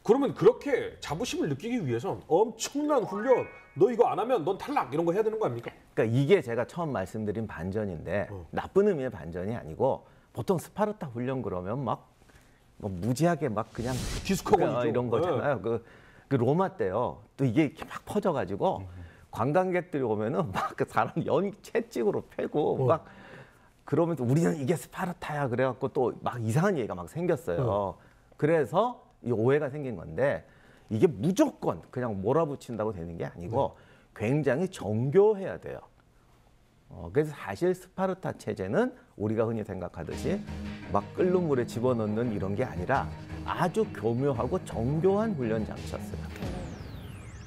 그러면 그렇게 자부심을 느끼기 위해선 엄청난 훈련, 너 이거 안 하면 넌 탈락 이런 거 해야 되는 거 아닙니까? 그러니까 이게 제가 처음 말씀드린 반전인데 나쁜 의미의 반전이 아니고 보통 스파르타 훈련 그러면 막 뭐 무지하게 막 그냥 디스커버리죠. 이런 거잖아요. 그 로마 때요. 또 이게 이렇게 막 퍼져가지고 관광객들이 오면은 막 그 사람 채찍으로 패고 막 그러면서 우리는 이게 스파르타야 그래갖고 또 막 이상한 얘기가 막 생겼어요. 그래서 이 오해가 생긴 건데 이게 무조건 그냥 몰아붙인다고 되는 게 아니고 굉장히 정교해야 돼요. 그래서 사실 스파르타 체제는 우리가 흔히 생각하듯이 막 끓는 물에 집어넣는 이런 게 아니라 아주 교묘하고 정교한 훈련 장치였어요.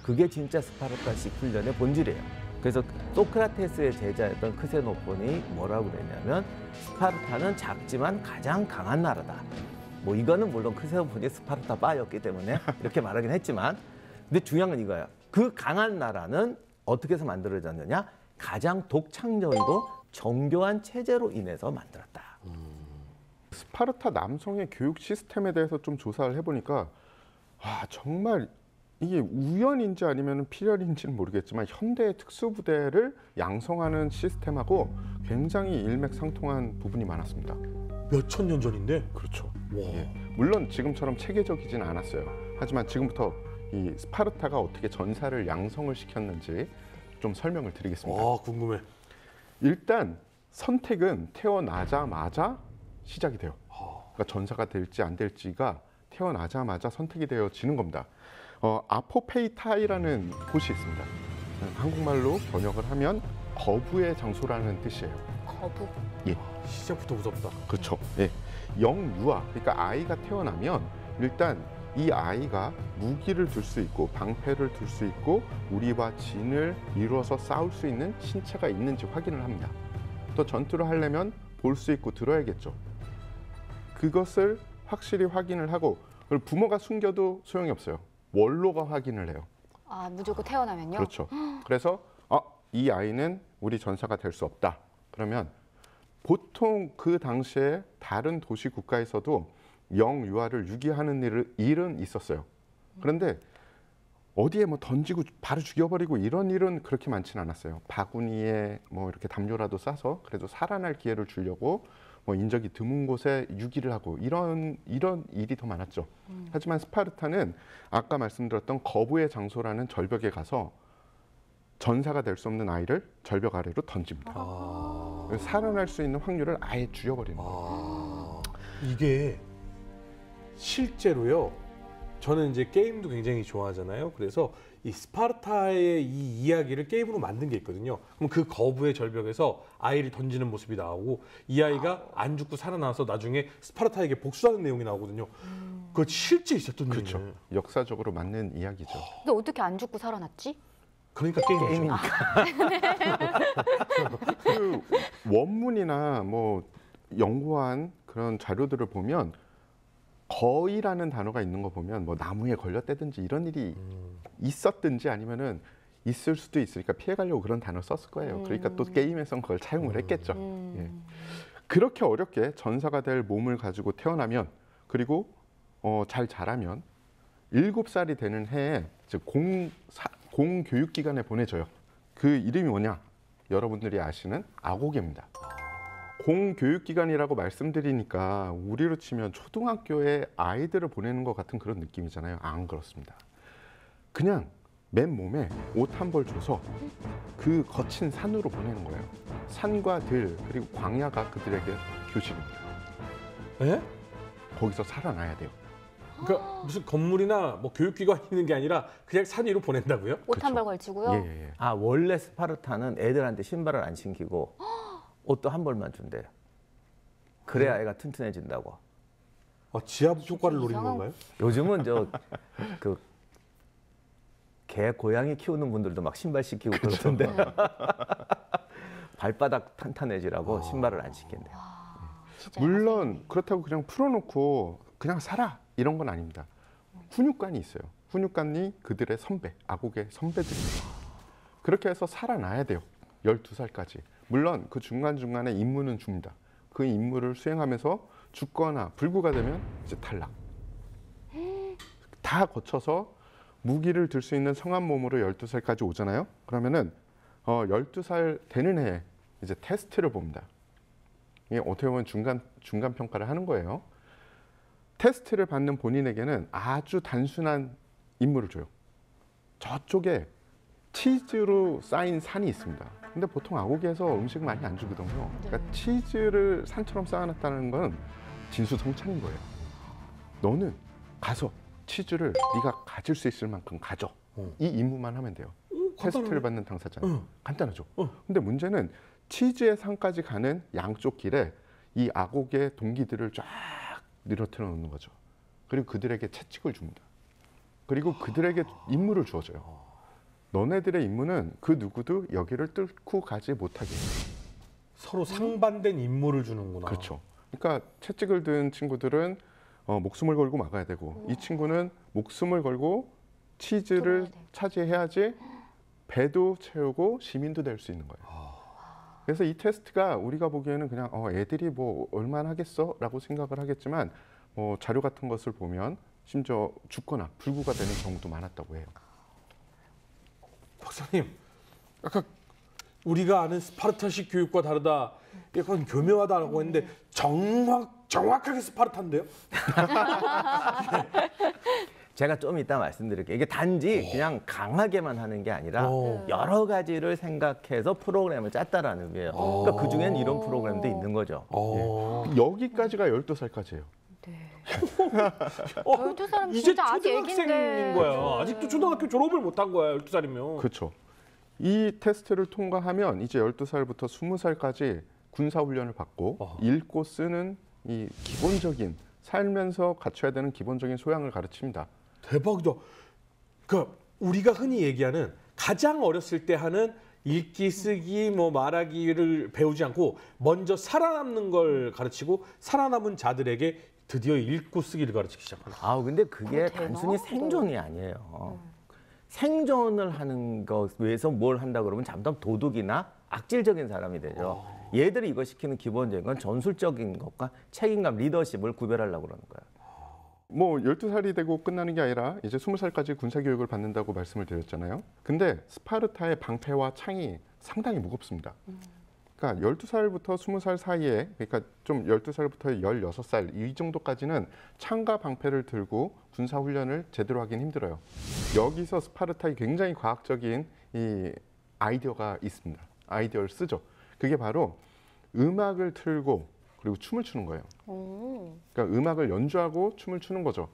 그게 진짜 스파르타식 훈련의 본질이에요. 그래서 소크라테스의 제자였던 크세노폰이 뭐라고 그랬냐면 스파르타는 작지만 가장 강한 나라다. 뭐 이거는 물론 크세노폰이 스파르타 바였기 때문에 이렇게 말하긴 했지만 근데 중요한 건 이거예요. 그 강한 나라는 어떻게 해서 만들어졌느냐? 가장 독창적이고 정교한 체제로 인해서 만들었다. 스파르타 남성의 교육 시스템에 대해서 좀 조사를 해보니까 정말 이게 우연인지 아니면 필연인지는 모르겠지만 현대의 특수부대를 양성하는 시스템하고 굉장히 일맥상통한 부분이 많았습니다. 몇천 년 전인데? 그렇죠. 와. 물론 지금처럼 체계적이진 않았어요. 하지만 지금부터 이 스파르타가 어떻게 전사를 양성을 시켰는지 좀 설명을 드리겠습니다. 궁금해. 일단 선택은 태어나자마자 시작이 돼요. 그러니까 전사가 될지 안 될지가 태어나자마자 선택이 되어지는 겁니다. 아포페이타이라는 곳이 있습니다. 한국말로 번역을 하면 거부의 장소라는 뜻이에요. 거부? 예. 시작부터 무섭다. 그렇죠. 예. 영유아, 그러니까 아이가 태어나면 일단 이 아이가 무기를 들 수 있고 방패를 들 수 있고 우리와 진을 이루어서 싸울 수 있는 신체가 있는지 확인을 합니다. 또 전투를 하려면 볼 수 있고 들어야겠죠. 그것을 확실히 확인을 하고 부모가 숨겨도 소용이 없어요. 원로가 확인을 해요. 무조건 태어나면요? 그렇죠. 그래서 이 아이는 우리 전사가 될 수 없다. 그러면 보통 그 당시에 다른 도시 국가에서도 영유아를 유기하는 일은 있었어요. 그런데 어디에 뭐 던지고 바로 죽여버리고 이런 일은 그렇게 많지는 않았어요. 바구니에 뭐 이렇게 담요라도 싸서 그래도 살아날 기회를 주려고 뭐 인적이 드문 곳에 유기를 하고 이런 일이 더 많았죠. 하지만 스파르타는 아까 말씀드렸던 거부의 장소라는 절벽에 가서 전사가 될 수 없는 아이를 절벽 아래로 던집니다. 살아날 수 있는 확률을 아예 줄여버리는 거예요. 이게 실제로요. 저는 이제 게임도 굉장히 좋아하잖아요. 그래서 이 스파르타의 이 이야기를 게임으로 만든 게 있거든요. 그럼 그 거부의 절벽에서 아이를 던지는 모습이 나오고 이 아이가 안 죽고 살아나서 나중에 스파르타에게 복수하는 내용이 나오거든요. 그거 실제 있었던 그렇죠. 일이에요. 역사적으로 맞는 이야기죠. 근데 어떻게 안 죽고 살아났지? 그러니까 게임이니까. 그 원문이나 뭐 연구한 그런 자료들을 보면 거의라는 단어가 있는 거 보면 뭐 나무에 걸렸다든지 이런 일이 있었든지 아니면은 있을 수도 있으니까 피해가려고 그런 단어를 썼을 거예요. 그러니까 또 게임에선 그걸 차용을 했겠죠. 예. 그렇게 어렵게 전사가 될 몸을 가지고 태어나면 그리고 잘 자라면 7살이 되는 해에 즉 공교육기관에 보내져요. 그 이름이 뭐냐? 여러분들이 아시는 아고게입니다. 공교육기관이라고 말씀드리니까 우리로 치면 초등학교에 아이들을 보내는 것 같은 그런 느낌이잖아요. 안 그렇습니다. 그냥 맨몸에 옷 한 벌 줘서 그 거친 산으로 보내는 거예요. 산과 들 그리고 광야가 그들에게 교실입니다. 예? 거기서 살아나야 돼요. 그러니까 무슨 건물이나 뭐 교육기관이 있는 게 아니라 그냥 산 위로 보낸다고요? 옷 한 벌 걸치고요? 예. 원래 스파르타는 애들한테 신발을 안 신기고 옷도 한 벌만 준대요. 그래야 애가 튼튼해진다고. 지압 효과를 노리는 이상한- 건가요? 요즘은 개, 고양이 키우는 분들도 막 신발 시키고 그러던데 발바닥 탄탄해지라고 신발을 안 신긴대요. 진짜 물론 그렇다고 그냥 풀어놓고 그냥 살아 이런 건 아닙니다. 훈육관이 있어요. 훈육관이 그들의 선배, 아고게 선배들입니다. 그렇게 해서 살아나야 돼요. 12살까지. 물론 그 중간중간에 임무는 줍니다. 그 임무를 수행하면서 죽거나 불구가 되면 이제 탈락. 다 거쳐서 무기를 들 수 있는 성한 몸으로 12살까지 오잖아요. 그러면은 12살 되는 해에 이제 테스트를 봅니다. 이게 어떻게 보면 중간 평가를 하는 거예요. 테스트를 받는 본인에게는 아주 단순한 임무를 줘요. 저쪽에 치즈로 쌓인 산이 있습니다. 근데 보통 아고기에서 음식 많이 안 주거든요. 그러니까 치즈를 산처럼 쌓아놨다는 건 진수성찬인 거예요. 너는 가서 치즈를 네가 가질 수 있을 만큼 가져. 이 임무만 하면 돼요. 테스트를 받는 당사자는. 간단하죠. 근데 문제는 치즈의 산까지 가는 양쪽 길에 이 아고기의 동기들을 쫙 늘어뜨려 놓는 거죠. 그리고 그들에게 채찍을 줍니다. 그리고 그들에게 임무를 주어져요. 너네들의 임무는 그 누구도 여기를 뚫고 가지 못하게 해요. 서로 상반된 임무를 주는구나. 그렇죠. 그러니까 채찍을 든 친구들은 목숨을 걸고 막아야 되고 이 친구는 목숨을 걸고 치즈를 들어야 돼. 차지해야지 배도 채우고 시민도 될 수 있는 거예요. 그래서 이 테스트가 우리가 보기에는 그냥 애들이 뭐 얼마나 하겠어라고 생각을 하겠지만 자료 같은 것을 보면 심지어 죽거나 불구가 되는 경우도 많았다고 해요. 박사님, 아까 우리가 아는 스파르타식 교육과 다르다, 약간 교묘하다라고 했는데 정확하게 스파르타인데요? 제가 좀 이따 말씀드릴게요. 이게 단지 그냥 강하게만 하는 게 아니라 여러 가지를 생각해서 프로그램을 짰다라는 의미예요. 그러니까 그중엔 이런 프로그램도 있는 거죠. 여기까지가 12살까지예요. 네. 12 12살은 이제 진짜 아직 초등학생인 애긴데. 거야. 아직도 초등학교 졸업을 못한 거야, 12살이면. 그렇죠. 이 테스트를 통과하면 이제 12살부터 20살까지 군사훈련을 받고 읽고 쓰는 이 기본적인 살면서 갖춰야 되는 기본적인 소양을 가르칩니다. 대박이다. 그러니까 우리가 흔히 얘기하는 가장 어렸을 때 하는 읽기, 쓰기, 뭐 말하기를 배우지 않고 먼저 살아남는 걸 가르치고 살아남은 자들에게 드디어 읽고 쓰기를 가르치기 시작한다. 근데 그게 대박. 단순히 생존이 아니에요. 생존을 하는 것 위해서 뭘 한다 그러면 잠깐 도둑이나 악질적인 사람이 되죠. 얘들이 이거 시키는 기본적인 건 전술적인 것과 책임감, 리더십을 구별하려고 그러는 거예요. 뭐 12살이 되고 끝나는 게 아니라 이제 20살까지 군사 교육을 받는다고 말씀을 드렸잖아요. 근데 스파르타의 방패와 창이 상당히 무겁습니다. 그러니까 12살부터 20살 사이에, 그러니까 좀 12살부터 16살 이 정도까지는 창과 방패를 들고 군사 훈련을 제대로 하긴 힘들어요. 여기서 스파르타의 굉장히 과학적인 이 아이디어가 있습니다. 아이디어를 쓰죠. 그게 바로 음악을 틀고 그리고 춤을 추는 거예요. 그러니까 음악을 연주하고 춤을 추는 거죠.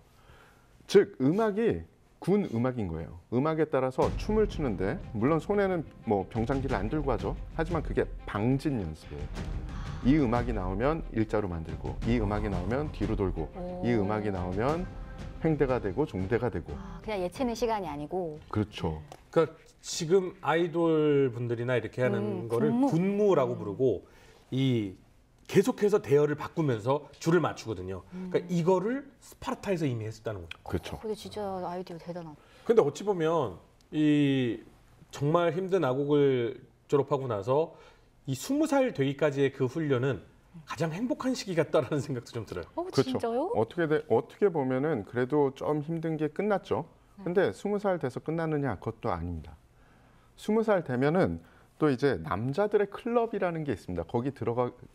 즉 음악이 군 음악인 거예요. 음악에 따라서 춤을 추는데 물론 손에는 뭐 병장기를 안 들고 하죠. 하지만 그게 방진 연습이에요. 이 음악이 나오면 일자로 만들고 이 음악이 나오면 뒤로 돌고 이 음악이 나오면 횡대가 되고 종대가 되고. 그냥 예체능 시간이 아니고. 그렇죠. 그러니까 지금 아이돌 분들이나 이렇게 하는 거를 군무라고 부르고 이 계속해서 대열을 바꾸면서 줄을 맞추거든요. 그러니까 이거를 스파르타에서 이미 했었다는 거죠. 그렇죠. 근데 진짜 아이디어 대단하다. 근데 어찌 보면 이 정말 힘든 아곡을 졸업하고 나서 이 20살 되기까지의 그 훈련은 가장 행복한 시기 같다라는 생각도 좀 들어요. 그렇죠. 진짜요? 어떻게 보면은 그래도 좀 힘든 게 끝났죠. 근데 20살 돼서 끝나느냐 그것도 아닙니다. 20살 되면은 또 이제 남자들의 클럽이라는 게 있습니다. 거기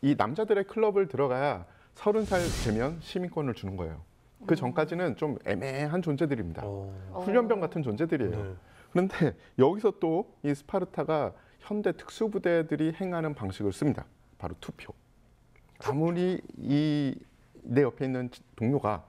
이 남자들의 클럽을 들어가야 30살 되면 시민권을 주는 거예요. 그 전까지는 좀 애매한 존재들입니다. 훈련병 같은 존재들이에요. 네. 그런데 여기서 또 이 스파르타가 현대 특수부대들이 행하는 방식을 씁니다. 바로 투표. 아무리 내 옆에 있는 동료가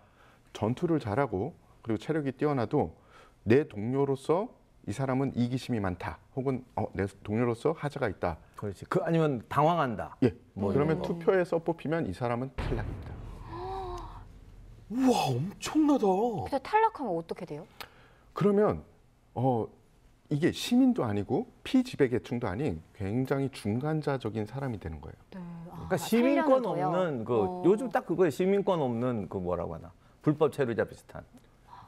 전투를 잘하고 그리고 체력이 뛰어나도 내 동료로서 이 사람은 이기심이 많다. 혹은 내 동료로서 하자가 있다. 그렇지. 아니면 당황한다. 예. 뭐 그러면 이런 거. 투표에서 뽑히면 이 사람은 탈락입니다. 우와, 엄청나다. 근데 탈락하면 어떻게 돼요? 그러면 이게 시민도 아니고 피지배계층도 아닌 굉장히 중간자적인 사람이 되는 거예요. 네. 그러니까 시민권 살려는 없는 둬요. 요즘 딱 그거예요. 시민권 없는 그 뭐라고 하나 불법 체류자 비슷한.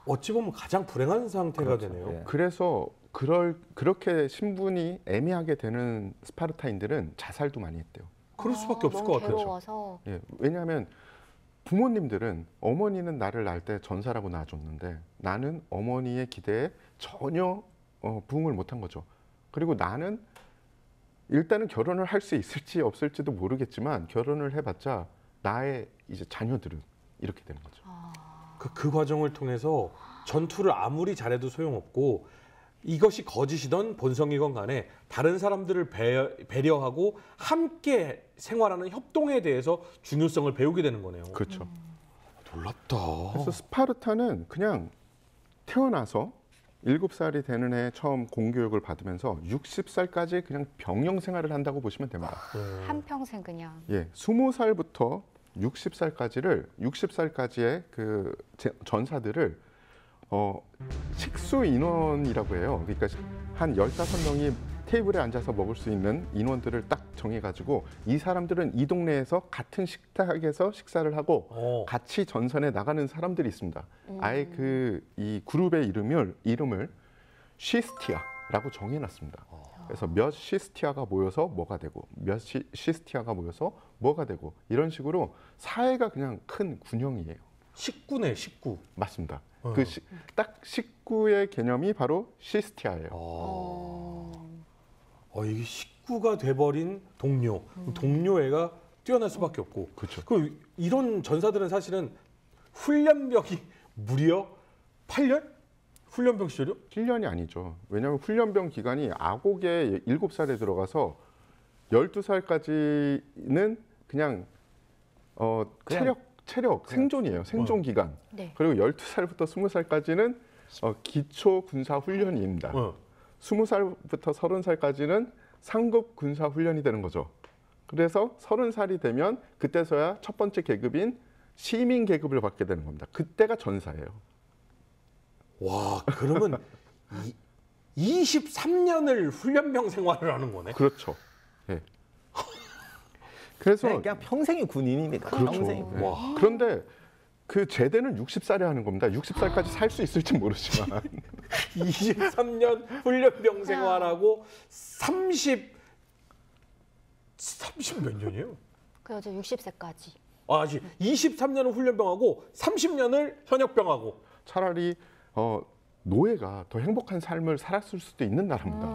어찌 보면 가장 불행한 상태가 그렇죠. 되네요. 예. 그래서 그렇게 신분이 애매하게 되는 스파르타인들은 자살도 많이 했대요. 그럴 수밖에 없을 것 너무 같아요. 괴로워서. 예, 왜냐하면 부모님들은 어머니는 나를 낳을 때 전사라고 낳아줬는데 나는 어머니의 기대에 전혀 부응을 못한 거죠. 그리고 나는 일단은 결혼을 할 수 있을지 없을지도 모르겠지만 결혼을 해봤자 나의 이제 자녀들은 이렇게 되는 거죠. 그 과정을 통해서 전투를 아무리 잘해도 소용없고 이것이 거짓이던 본성이건 간에 다른 사람들을 배려하고 함께 생활하는 협동에 대해서 중요성을 배우게 되는 거네요. 그렇죠. 놀랍다. 그래서 스파르타는 그냥 태어나서 7살이 되는 해에 처음 공교육을 받으면서 60살까지 그냥 병영 생활을 한다고 보시면 됩니다. 한평생 그냥. 예, 20살부터 60살까지의 그 전사들을 식수 인원이라고 해요. 그러니까 한 15명이 테이블에 앉아서 먹을 수 있는 인원들을 딱 정해가지고 이 사람들은 이 동네에서 같은 식탁에서 식사를 하고 같이 전선에 나가는 사람들이 있습니다. 아예 이 그룹의 이름을 시스티아라고 정해놨습니다. 그래서 몇 시스티아가 모여서 뭐가 되고 몇 시스티아가 모여서 뭐가 되고 이런 식으로 사회가 그냥 큰 군형이에요. 식구네, 식구. 맞습니다. 딱 식구의 개념이 바로 시스티아예요. 이게 식구가 돼버린 동료. 동료애가 뛰어날 수밖에 없고. 그렇죠. 이런 전사들은 사실은 훈련병이 무려 8년? 훈련병 시절이요? 7년이 아니죠. 왜냐하면 훈련병 기간이 아곡에 7살에 들어가서 12살까지는 그냥 체력 생존이에요. 생존 기간. 네. 그리고 12살부터 20살까지는 기초 군사 훈련입니다. 20살부터 30살까지는 상급 군사 훈련이 되는 거죠. 그래서 30살이 되면 그때서야 첫 번째 계급인 시민 계급을 받게 되는 겁니다. 그때가 전사예요. 와, 그러면 23년을 훈련병 생활을 하는 거네. 그렇죠. 예. 그래서 그냥 평생이 군인입니다. 그렇죠. 평생. 예. 그런데 그 제대는 60살에 하는 겁니다. 60살까지 살 수 있을지 모르지만 23년 훈련병 생활하고 30 몇 년이에요? 그래서 60세까지. 아직 23년을 훈련병하고 30년을 현역병하고. 차라리 노예가 더 행복한 삶을 살았을 수도 있는 나라입니다.